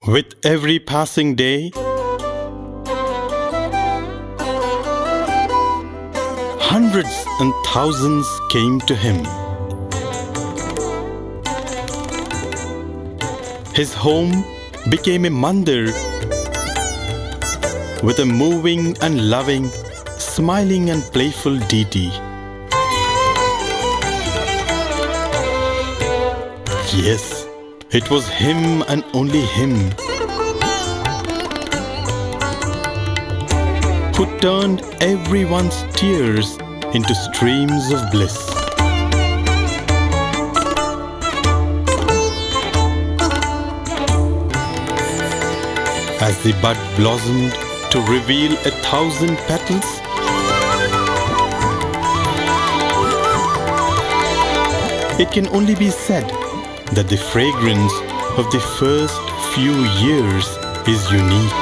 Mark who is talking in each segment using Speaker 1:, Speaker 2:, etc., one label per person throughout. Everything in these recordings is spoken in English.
Speaker 1: With every passing day, hundreds and thousands came to him. His home became a mandir with a moving and loving, smiling and playful deity. Yes, it was him and only him who turned everyone's tears into streams of bliss. As the bud blossomed to reveal 1,000 petals, it can only be said that the fragrance of the first few years is unique.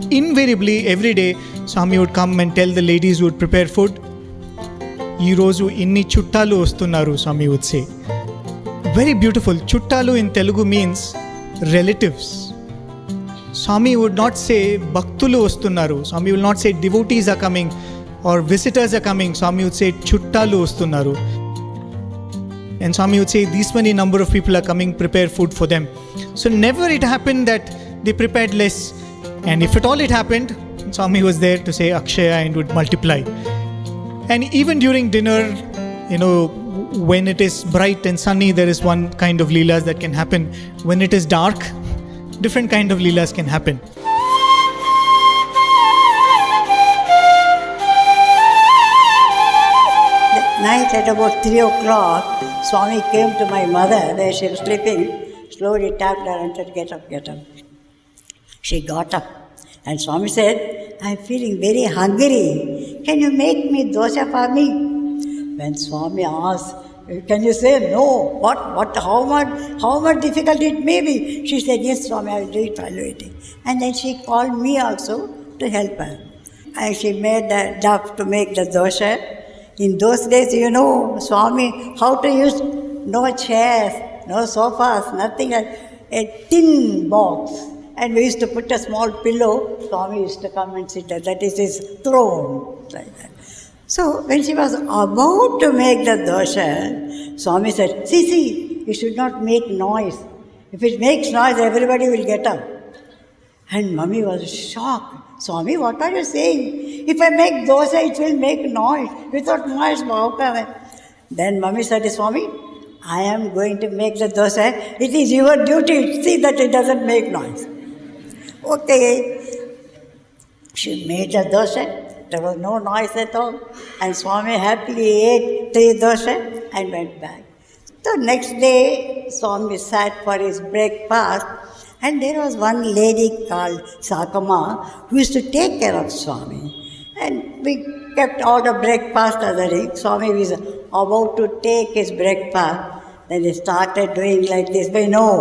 Speaker 2: Invariably, every day, Swami would come and tell the ladies who would prepare food, "Ee roju inni chuttalu ostunnaru," Swami would say. Very beautiful. Chuttalu in Telugu means relatives. Swami would not say bhaktulu ostunnaru. Swami will not say devotees are coming or visitors are coming. Swami would say chuttalu ostunnaru. And Swami would say these many number of people are coming, prepare food for them. So never it happened that they prepared less. And if at all it happened, Swami was there to say HACIA and would multiply. And even during dinner, when it is bright and sunny, there is one kind of leelas that can happen. When it is dark, different kind of leelas can happen.
Speaker 3: That night at about 3 o'clock, Swami came to my mother where she was sleeping, slowly tapped her and said, "Get up, get up." She got up and Swami said, "I'm feeling very hungry. Can you make me dosa for me?" When Swami asked, "Can you say no? How much difficult it may be?" She said, "Yes, Swami, I will do it, I will do it." And then she called me also to help her. And she made the dough to make the dosa. In those days, Swami, how to use no chairs, no sofas, nothing, a tin box. And we used to put a small pillow. Swami used to come and sit there. That is his throne. Like that. So when she was about to make the dosa, Swami said, see, you should not make noise. If it makes noise, everybody will get up. And Mummy was shocked. "Swami, what are you saying? If I make dosa, it will make noise. Without noise, how can I?" Then Mummy said, "Swami, I am going to make the dosa. It is your duty. See that it doesn't make noise." Okay. She made the dosa. There was no noise at all. And Swami happily ate 3 dosa and went back. So next day, Swami sat for his breakfast. And there was one lady called Sakama who used to take care of Swami. And we kept all the breakfast other day. Swami was about to take his breakfast. Then he started doing like this. We know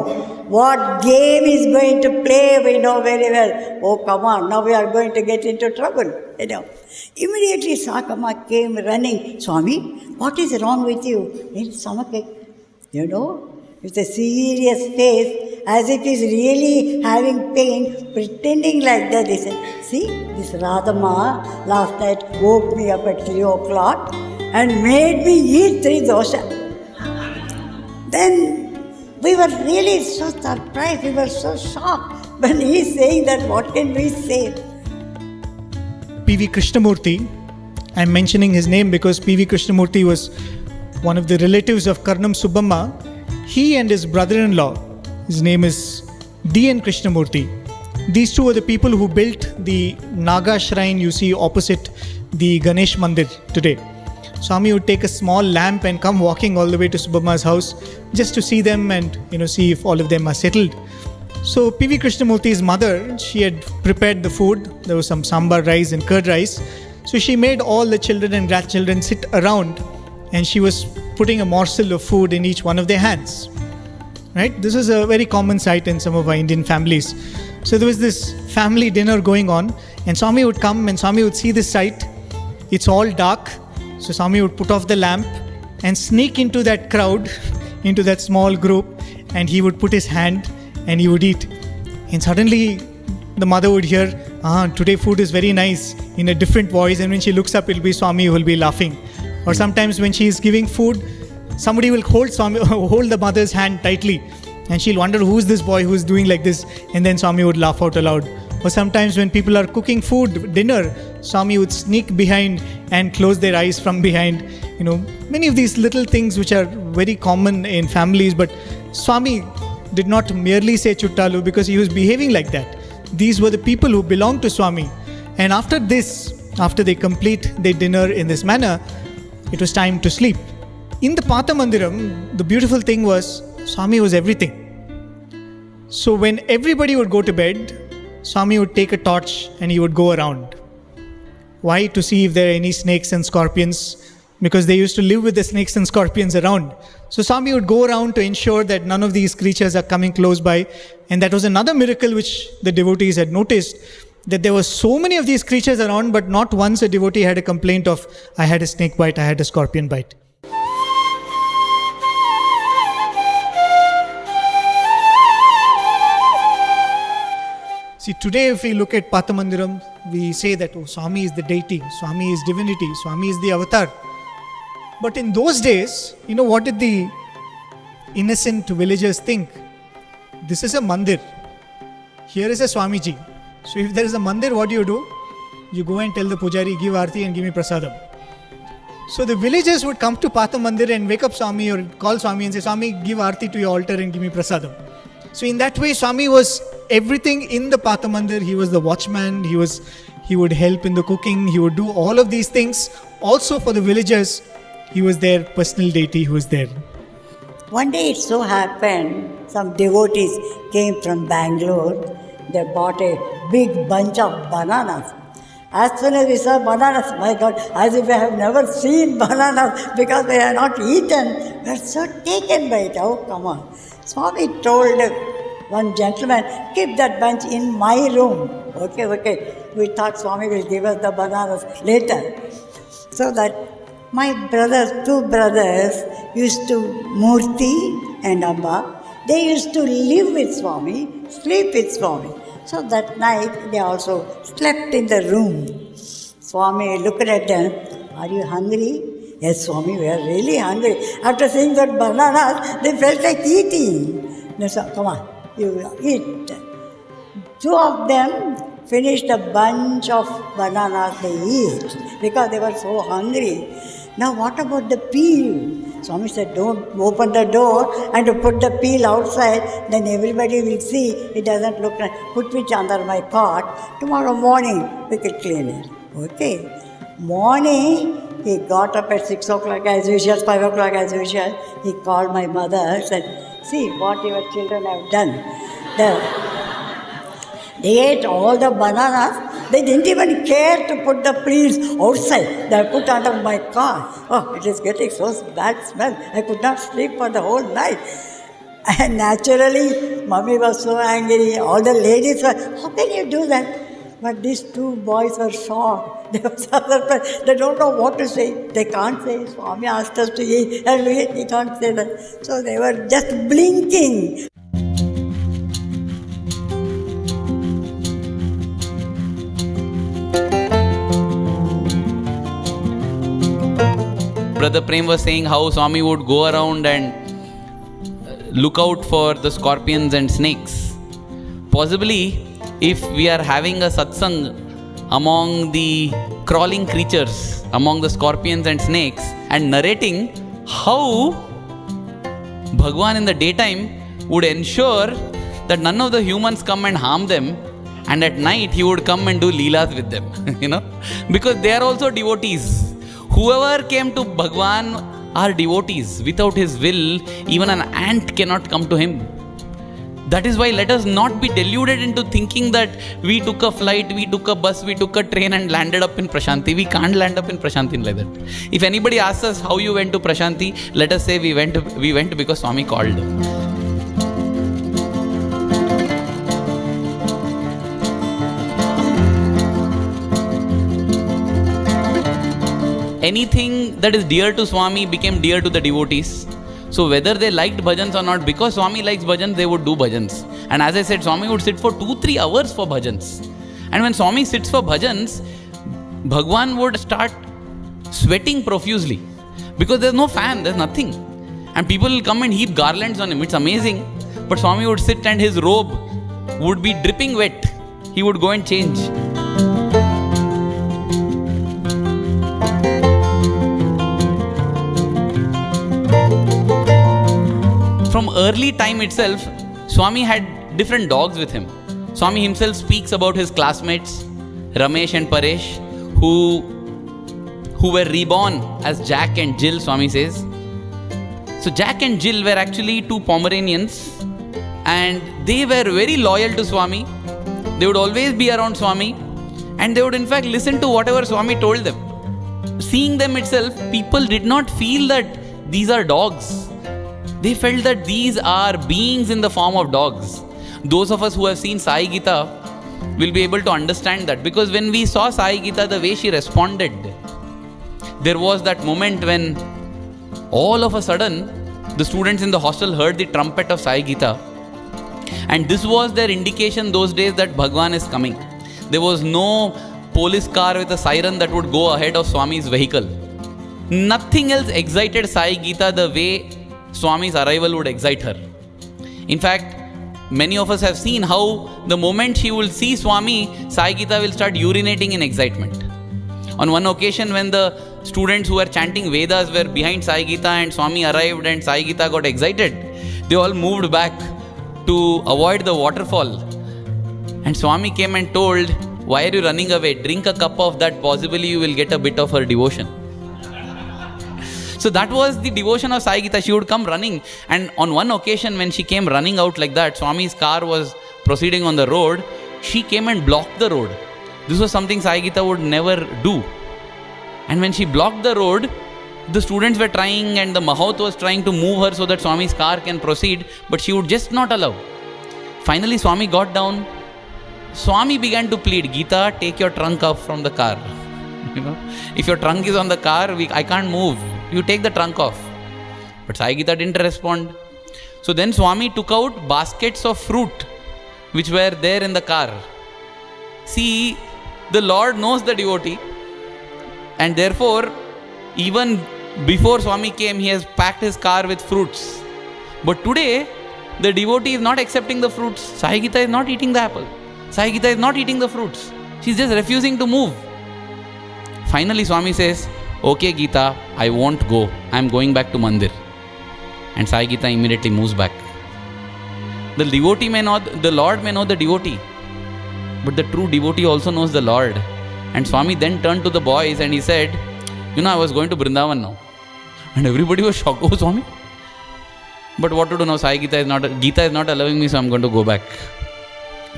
Speaker 3: what game he's going to play. We know very well. Oh, come on, now we are going to get into trouble. Immediately Sakama came running. "Swami, what is wrong with you?" It's stomachache. With a serious face, as if he's really having pain, pretending like that. He said, "See, this Radhama last night woke me up at 3 o'clock and made me eat 3 dosa. Then we were really so surprised, we were so shocked when he's saying that. What can we say?
Speaker 2: P.V. Krishnamurti, I'm mentioning his name because P.V. Krishnamurti was one of the relatives of Karnam Subbamma. He and his brother-in-law, his name is D.N. Krishnamurti. These two were the people who built the Naga shrine you see opposite the Ganesh Mandir today. Swami would take a small lamp and come walking all the way to Subbamma's house just to see them and see if all of them are settled. So P.V. Krishnamurti's mother, she had prepared the food. There was some sambar rice and curd rice. So she made all the children and grandchildren sit around, and she was putting a morsel of food in each one of their hands. Right? This is a very common sight in some of our Indian families. So there was this family dinner going on, and Swami would come and Swami would see this sight. It's all dark. So Swami would put off the lamp and sneak into that crowd, into that small group, and he would put his hand and he would eat. And suddenly the mother would hear, today food is very nice, in a different voice, and when she looks up, it will be Swami who will be laughing. Or sometimes when she is giving food, somebody will hold the mother's hand tightly, and she'll wonder who's this boy who's doing like this, and then Swami would laugh out aloud. Or sometimes when people are cooking food, dinner, Swami would sneak behind and close their eyes from behind. Many of these little things which are very common in families, but Swami did not merely say chuttalu because he was behaving like that. These were the people who belonged to Swami. And after they complete their dinner in this manner, it was time to sleep. In the Patha Mandiram, the beautiful thing was Swami was everything. So when everybody would go to bed, Swami would take a torch and he would go around. Why? To see if there are any snakes and scorpions, because they used to live with the snakes and scorpions around. So Swami would go around to ensure that none of these creatures are coming close by. And that was another miracle which the devotees had noticed, that there were so many of these creatures around, but not once a devotee had a complaint of, I had a snake bite, I had a scorpion bite. See, today if we look at Patha Mandiram, we say that, Swami is the deity, Swami is divinity, Swami is the avatar. But in those days, what did the innocent villagers think? This is a mandir. Here is a Swamiji. So if there is a mandir, what do? You go and tell the pujari, give aarti and give me prasadam. So the villagers would come to Patha Mandir and wake up Swami or call Swami and say, Swami, give aarti to your altar and give me prasadam. So in that way, Swami was everything in the Patha Mandir. He was the watchman, he would help in the cooking, he would do all of these things. Also for the villagers, he was their personal deity who was there.
Speaker 3: One day it so happened, some devotees came from Bangalore. They bought a big bunch of bananas. As soon as we saw bananas, my God, as if we have never seen bananas because we have not eaten. We are so taken by it. Oh, come on. Swami told one gentleman, keep that bunch in my room. Okay. We thought Swami will give us the bananas later. So that my two brothers used to, Murthy and Amba, they used to live with Swami, sleep with Swami. So that night they also slept in the room. Swami looked at them, are you hungry? Yes, Swami, we are really hungry. After seeing that bananas, they felt like eating. They said, come on, you eat. Two of them finished a bunch of bananas they eat because they were so hungry. Now what about the peel? Swami said, don't open the door and put the peel outside, then everybody will see it doesn't look nice. Put it under my cot. Tomorrow morning we can clean it. Okay. Morning, he got up at 6 o'clock as usual, 5 o'clock as usual. He called my mother, said, see what your children have done. They ate all the bananas. They didn't even care to put the peels outside. They put under my car. Oh, it is getting so bad smell. I could not sleep for the whole night. And naturally, Mummy was so angry. All the ladies were, how can you do that? But these two boys were shocked. They were surprised. They don't know what to say. They can't say, Swami asked us to eat, and we can't say that. So they were just blinking.
Speaker 4: Brother Prem was saying how Swami would go around and look out for the scorpions and snakes. Possibly, if we are having a satsang among the crawling creatures, among the scorpions and snakes, and narrating how Bhagwan in the daytime would ensure that none of the humans come and harm them, and at night he would come and do leelas with them, because they are also devotees. Whoever came to Bhagwan are devotees. Without his will, even an ant cannot come to him. That is why let us not be deluded into thinking that we took a flight, we took a bus, we took a train and landed up in Prashanti. We can't land up in Prashanti like that. If anybody asks us how you went to Prashanti, let us say we went because Swami called. Anything that is dear to Swami became dear to the devotees. So whether they liked bhajans or not, because Swami likes bhajans, they would do bhajans. And as I said, Swami would sit for 2-3 hours for bhajans. And when Swami sits for bhajans, Bhagwan would start sweating profusely. Because there's no fan, there's nothing. And people will come and heap garlands on him. It's amazing. But Swami would sit and his robe would be dripping wet. He would go and change. From early time itself, Swami had different dogs with him. Swami himself speaks about his classmates, Ramesh and Paresh, who were reborn as Jack and Jill, Swami says. So Jack and Jill were actually 2 Pomeranians, and they were very loyal to Swami. They would always be around Swami, and they would in fact listen to whatever Swami told them. Seeing them itself, people did not feel that these are dogs. They felt that these are beings in the form of dogs. Those of us who have seen Sai Gita will be able to understand that, because when we saw Sai Gita, the way she responded, there was that moment when all of a sudden the students in the hostel heard the trumpet of Sai Gita, and this was their indication those days that Bhagwan is coming. There was no police car with a siren that would go ahead of Swami's vehicle. Nothing else excited Sai Gita the way Swami's arrival would excite her. In fact, many of us have seen how the moment she will see Swami, Sai Gita will start urinating in excitement. On one occasion when the students who were chanting Vedas were behind Sai Gita and Swami arrived and Sai Gita got excited, they all moved back to avoid the waterfall. And Swami came and told, "Why are you running away? Drink a cup of that, possibly you will get a bit of her devotion." So that was the devotion of Sai Gita. She would come running, and on one occasion when she came running out like that, Swami's car was proceeding on the road, she came and blocked the road. This was something Sai Gita would never do. And when she blocked the road, the students were trying and the Mahout was trying to move her so that Swami's car can proceed, but she would just not allow. Finally Swami got down. Swami began to plead, "Gita, take your trunk off from the car. If your trunk is on the car, I can't move. You take the trunk off." But Sai Gita didn't respond. So then Swami took out baskets of fruit which were there in the car. See, the Lord knows the devotee, and therefore even before Swami came, he has packed his car with fruits. But today, the devotee is not accepting the fruits. Sai Gita is not eating the apple. Sai Gita is not eating the fruits. She's just refusing to move. Finally Swami says, "Okay Gita, I won't go. I'm going back to Mandir." And Sai Gita immediately moves back. The devotee may not, the Lord may know the devotee, but the true devotee also knows the Lord. And Swami then turned to the boys and he said, "I was going to Vrindavan now." And everybody was shocked. "Oh Swami, but what to do now? Gita is not allowing me, so I'm going to go back."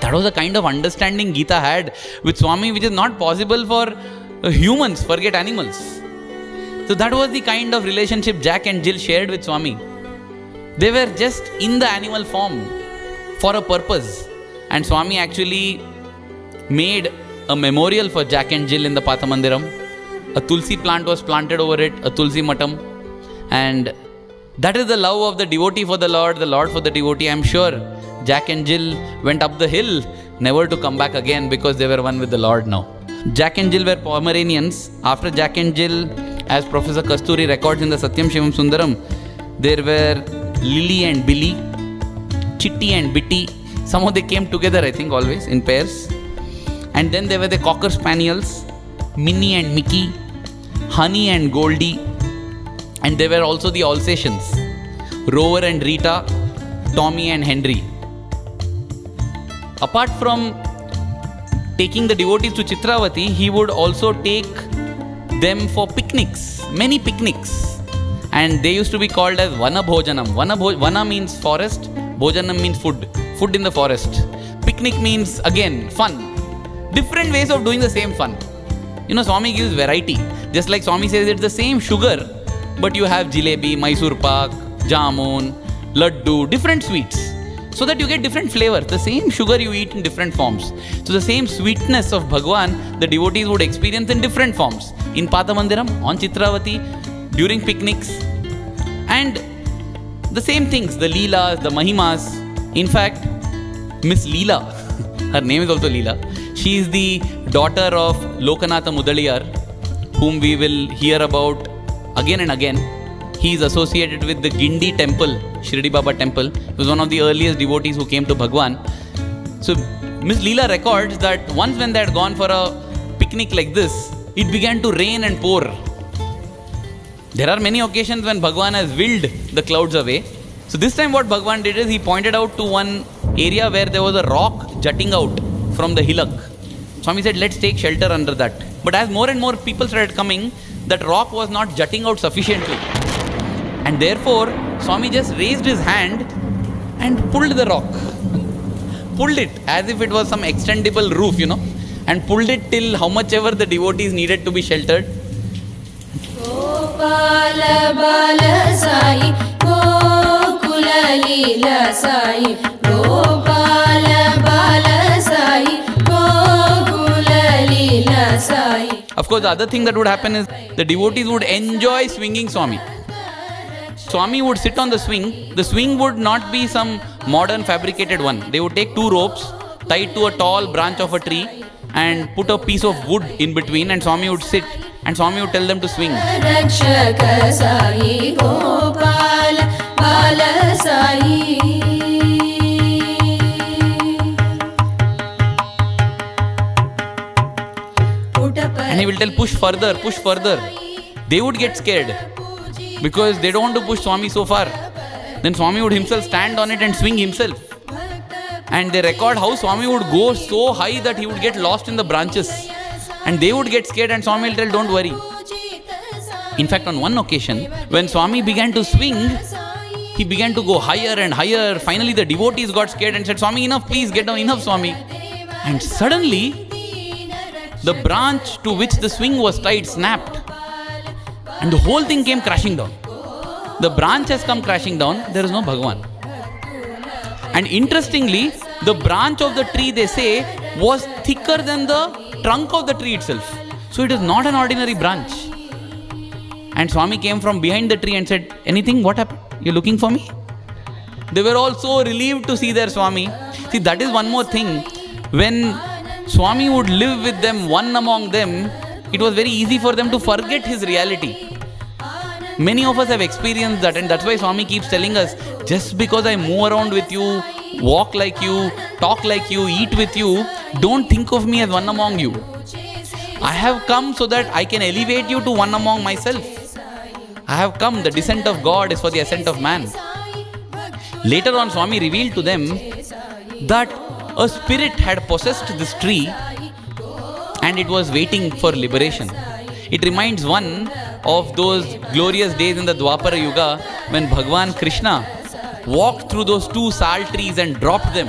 Speaker 4: That was the kind of understanding Gita had with Swami, which is not possible for humans, forget animals. So that was the kind of relationship Jack and Jill shared with Swami. They were just in the animal form for a purpose. And Swami actually made a memorial for Jack and Jill in the Pathamandiram. A tulsi plant was planted over it, a tulsi matam. And that is the love of the devotee for the Lord for the devotee. I'm sure Jack and Jill went up the hill, never to come back again, because they were one with the Lord now. Jack and Jill were Pomeranians. After Jack and Jill, as Professor Kasturi records in the Satyam Shivam Sundaram, there were Lily and Billy, Chitty and Bitty. Somehow they came together, I think, always in pairs. And then there were the Cocker Spaniels, Minnie and Mickey, Honey and Goldie. And there were also the Alsatians, Rover and Rita, Tommy and Henry. Apart from taking the devotees to Chitravati, he would also take them for picnics, many picnics. And they used to be called as Vana Bhojanam. Vana means forest, Bhojanam means food. food in the forest. Picnic means, again, fun. Different ways of doing the same fun. Swami gives variety. Just like Swami says, it's the same sugar, but you have jalebi, Mysore pak, jamun, laddu, different sweets. So that you get different flavors. The same sugar you eat in different forms. So the same sweetness of Bhagwan, the devotees would experience in different forms. In Patamandiram, on Chitravati, during picnics. And the same things, the Leelas, the Mahimas. In fact, Miss Leela, her name is also Leela. She is the daughter of Lokanatha Mudaliyar, whom we will hear about again and again. He is associated with the Gindi temple, Shirdi Baba temple. He was one of the earliest devotees who came to Bhagwan. So Miss Leela records that once when they had gone for a picnic like this, it began to rain and pour. There are many occasions when Bhagwan has willed the clouds away. So this time what Bhagwan did is he pointed out to one area where there was a rock jutting out from the hillock. Swami said, let's take shelter under that. But as more and more people started coming, that rock was not jutting out sufficiently. And therefore, Swami just raised his hand and pulled the rock. Pulled it as if it was some extendable roof, and pulled it till how much ever the devotees needed to be sheltered.
Speaker 5: Gopala Bala Sai, Gokula Leela Sai, Gopala Bala Sai, Gokula Leela Sai.
Speaker 4: Of course, the other thing that would happen is the devotees would enjoy swinging Swami. Swami would sit on the swing. The swing would not be some modern fabricated one. They would take two ropes tied to a tall branch of a tree and put a piece of wood in between, and Swami would sit and Swami would tell them to swing.
Speaker 5: Rakshaka Sai, Gopala Bala Sai.
Speaker 4: And he will tell, push further, push further. They would get scared because they don't want to push Swami so far. Then Swami would himself stand on it and swing himself. And they record how Swami would go so high that he would get lost in the branches. And they would get scared and Swami will tell, don't worry. In fact, on one occasion, when Swami began to swing, he began to go higher and higher. Finally, the devotees got scared and said, Swami, enough, please get down, enough, Swami. And suddenly, the branch to which the swing was tied snapped. And the whole thing came crashing down. The branch has come crashing down. There is no Bhagwan. And interestingly, the branch of the tree, they say, was thicker than the trunk of the tree itself. So it is not an ordinary branch. And Swami came from behind the tree and said, anything? What happened? You're looking for me? They were all so relieved to see their Swami. See, that is one more thing. When Swami would live with them, one among them, it was very easy for them to forget his reality. Many of us have experienced that, and that's why Swami keeps telling us, just because I move around with you, walk like you, talk like you, eat with you, don't think of me as one among you. I have come so that I can elevate you to one among myself. I have come, the descent of God is for the ascent of man. Later on, Swami revealed to them that a spirit had possessed this tree and it was waiting for liberation. It reminds one of those glorious days in the Dwapara Yuga when Bhagwan Krishna walked through those two sal trees and dropped them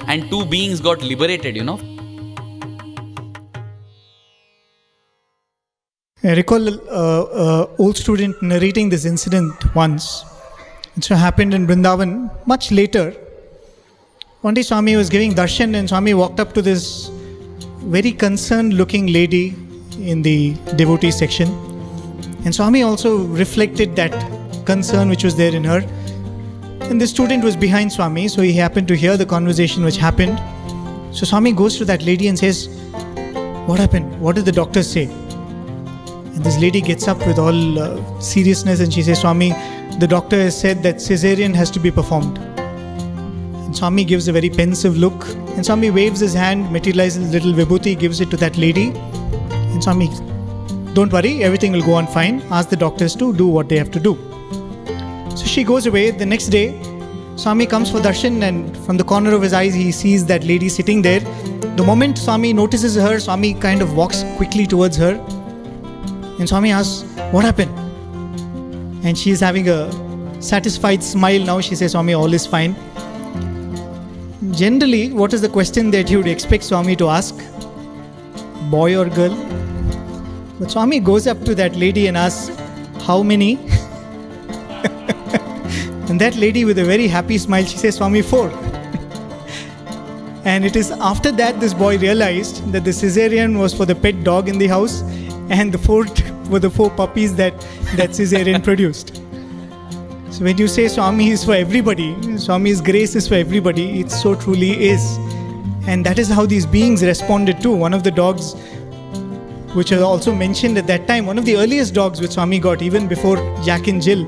Speaker 4: and two beings got liberated,
Speaker 2: I recall an old student narrating this incident once. It happened in Vrindavan much later. One day Swami was giving darshan and Swami walked up to this very concerned looking lady in the devotee section. And Swami also reflected that concern which was there in her. And the student was behind Swami, so he happened to hear the conversation which happened. So Swami goes to that lady and says, what happened? What did the doctors say? And this lady gets up with all seriousness and she says, Swami, the doctor has said that cesarean has to be performed. And Swami gives a very pensive look. And Swami waves his hand, materializes little vibhuti, gives it to that lady. And Swami, don't worry, everything will go on fine. Ask the doctors to do what they have to do. So she goes away. The next day, Swami comes for darshan and from the corner of his eyes, he sees that lady sitting there. The moment Swami notices her, Swami kind of walks quickly towards her. And Swami asks, what happened? And she is having a satisfied smile now. She says, Swami, all is fine. Generally, what is the question that you would expect Swami to ask? Boy or girl? But Swami goes up to that lady and asks, how many? And that lady with a very happy smile, she says, Swami, 4. And it is after that this boy realized that the cesarean was for the pet dog in the house, and the 4 were the 4 puppies that cesarean produced. So when you say Swami is for everybody, Swami's grace is for everybody, it so truly is. And that is how these beings responded to. One of the dogs, which was also mentioned at that time, one of the earliest dogs which Swami got, even before Jack and Jill,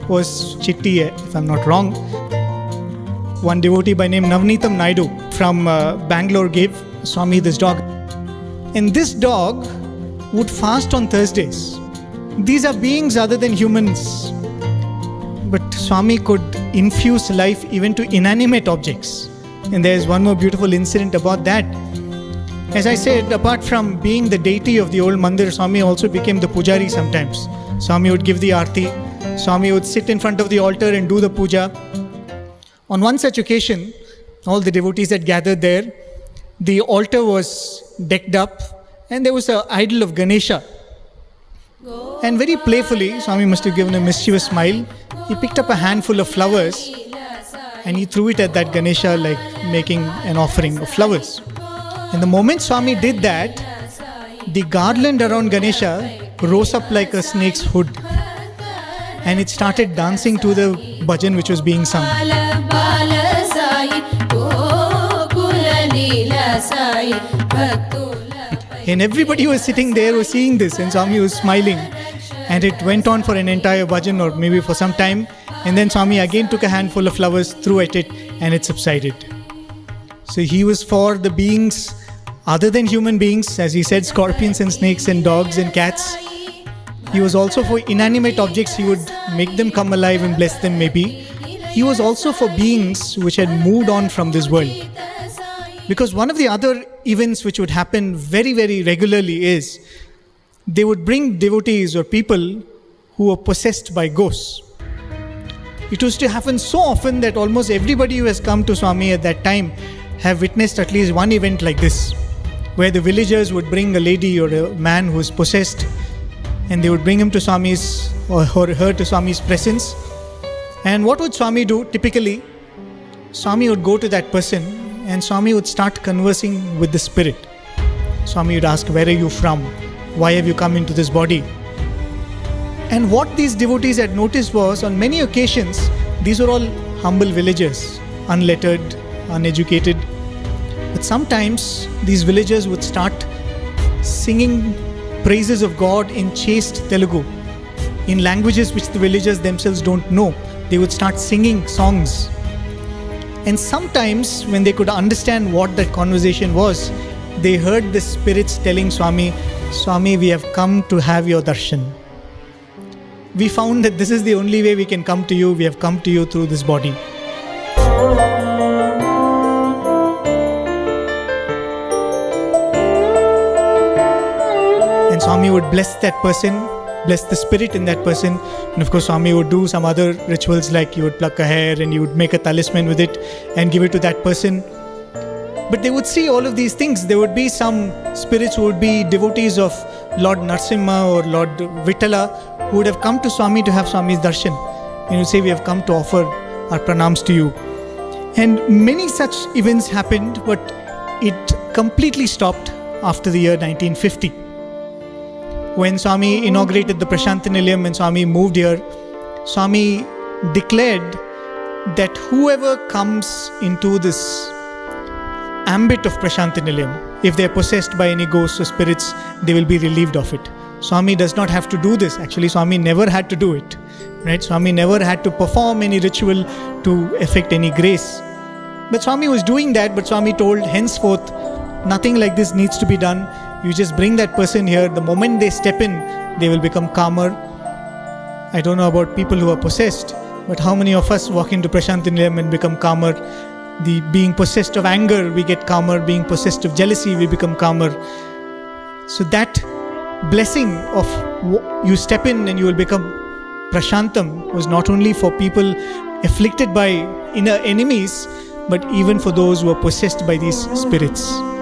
Speaker 2: was Chitti, if I'm not wrong. One devotee by name Navneetam Naidu from Bangalore gave Swami this dog. And this dog would fast on Thursdays. These are beings other than humans. But Swami could infuse life even to inanimate objects. And there's one more beautiful incident about that. As I said, apart from being the deity of the old mandir, Swami also became the pujari sometimes. Swami would give the aarti. Swami would sit in front of the altar and do the puja. On one such occasion, all the devotees had gathered there. The altar was decked up and there was an idol of Ganesha. And very playfully, Swami must have given a mischievous smile. He picked up a handful of flowers and he threw it at that Ganesha like making an offering of flowers. And the moment Swami did that, the garland around Ganesha rose up like a snake's hood. And it started dancing to the bhajan which was being sung. And everybody who was sitting there was seeing this, and Swami was smiling. And it went on for an entire bhajan or maybe for some time. And then Swami again took a handful of flowers, threw at it, and it subsided. So he was for the beings other than human beings, as he said, scorpions and snakes and dogs and cats. He was also for inanimate objects. He would make them come alive and bless them maybe. He was also for beings which had moved on from this world. Because one of the other events which would happen very, very regularly is they would bring devotees or people who were possessed by ghosts. It used to happen so often that almost everybody who has come to Swami at that time have witnessed at least one event like this, where the villagers would bring a lady or a man who is possessed, and they would bring him to Swami's or her to Swami's presence. And what would Swami do? Typically, Swami would go to that person and Swami would start conversing with the spirit. Swami would ask, where are you from? Why have you come into this body? And what these devotees had noticed was, on many occasions, these were all humble villagers, unlettered, uneducated. But sometimes these villagers would start singing praises of God in chaste Telugu, in languages which the villagers themselves don't know. They would start singing songs. And sometimes when they could understand what that conversation was, they heard the spirits telling Swami, Swami, we have come to have your darshan. We found that this is the only way we can come to you. We have come to you through this body. And Swami would bless that person, bless the spirit in that person. And of course, Swami would do some other rituals, like you would pluck a hair and you would make a talisman with it and give it to that person. But they would see all of these things. There would be some spirits who would be devotees of Lord Narsimha or Lord Vittala, who would have come to Swami to have Swami's darshan. And would say, we have come to offer our pranams to you. And many such events happened, but it completely stopped after the year 1950. When Swami inaugurated the Prashanti Nilayam and Swami moved here, Swami declared that whoever comes into this ambit of Prashanti Nilayam, if they are possessed by any ghosts or spirits, they will be relieved of it. Swami does not have to do this. Actually, Swami never had to do it. Right? Swami never had to perform any ritual to effect any grace. But Swami was doing that, but Swami told, henceforth, nothing like this needs to be done. You just bring that person here. The moment they step in, they will become calmer. I don't know about people who are possessed, but how many of us walk into Prashanti Nilayam and become calmer? Being possessed of anger, we get calmer. Being possessed of jealousy, we become calmer. So that blessing of you step in and you will become Prashantam was not only for people afflicted by inner enemies, but even for those who are possessed by these spirits.